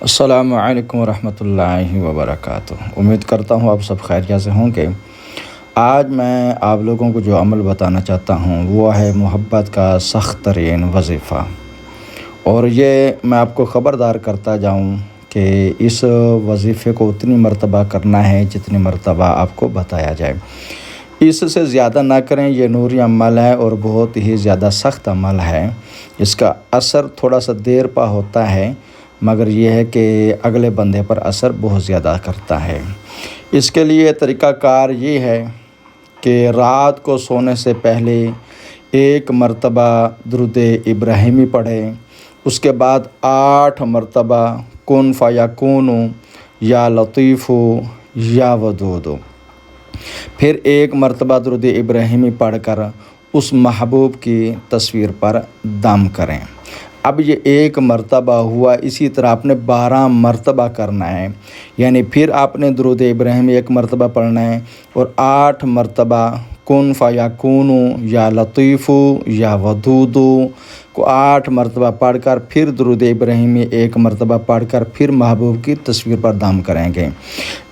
السلام علیکم ورحمۃ اللہ وبرکاتہ۔ امید کرتا ہوں آپ سب خیریت سے ہوں گے۔ آج میں آپ لوگوں کو جو عمل بتانا چاہتا ہوں وہ ہے محبت کا سخت ترین وظیفہ، اور یہ میں آپ کو خبردار کرتا جاؤں کہ اس وظیفے کو اتنی مرتبہ کرنا ہے جتنی مرتبہ آپ کو بتایا جائے، اس سے زیادہ نہ کریں۔ یہ نوری عمل ہے اور بہت ہی زیادہ سخت عمل ہے۔ اس کا اثر تھوڑا سا دیر پا ہوتا ہے، مگر یہ ہے کہ اگلے بندے پر اثر بہت زیادہ کرتا ہے۔ اس کے لیے طریقہ کار یہ ہے کہ رات کو سونے سے پہلے 1 مرتبہ درود ابراہیمی پڑھیں، اس کے بعد 8 مرتبہ کن فیکون یا لطیف یا ودود، پھر 1 مرتبہ درود ابراہیمی پڑھ کر اس محبوب کی تصویر پر دم کریں۔ اب یہ 1 مرتبہ ہوا، اسی طرح آپ نے 12 مرتبہ کرنا ہے، یعنی پھر آپ نے درود ابراہیمی 1 مرتبہ پڑھنا ہے اور 8 مرتبہ کن فیکون یا لطیف یا ودود کو 8 مرتبہ پڑھ کر پھر درود ابراہیمی 1 مرتبہ پڑھ کر پھر محبوب کی تصویر پر دم کریں گے۔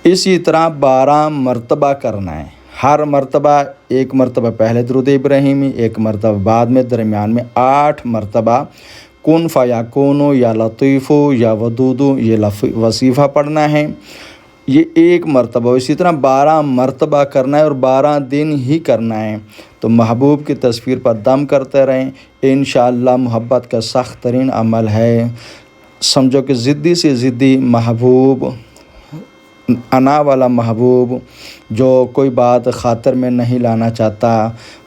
اسی طرح 12 مرتبہ کرنا ہے، ہر مرتبہ 1 مرتبہ پہلے درود ابراہیمی، 1 مرتبہ بعد میں، درمیان میں 8 مرتبہ کن فیکون یا لطیف یا ودود یہ وظیفہ پڑھنا ہے۔ یہ 1 مرتبہ، اسی طرح 12 مرتبہ کرنا ہے اور 12 دن ہی کرنا ہے۔ تو محبوب کی تصویر پر دم کرتے رہیں، انشاءاللہ محبت کا سخت ترین عمل ہے۔ سمجھو کہ ضدی سے ضدی محبوب، انا والا محبوب جو کوئی بات خاطر میں نہیں لانا چاہتا،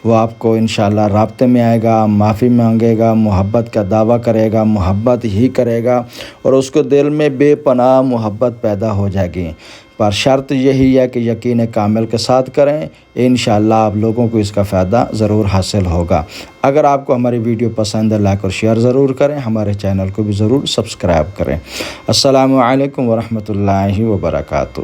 وہ آپ کو انشاءاللہ رابطے میں آئے گا، معافی مانگے گا، محبت کا دعویٰ کرے گا، محبت ہی کرے گا، اور اس کو دل میں بے پناہ محبت پیدا ہو جائے گی۔ پر شرط یہی ہے کہ یقین کامل کے ساتھ کریں، انشاءاللہ آپ لوگوں کو اس کا فائدہ ضرور حاصل ہوگا۔ اگر آپ کو ہماری ویڈیو پسند ہے، لائک اور شیئر ضرور کریں، ہمارے چینل کو بھی ضرور سبسکرائب کریں۔ السلام علیکم ورحمۃ اللہ وبرکاتہ۔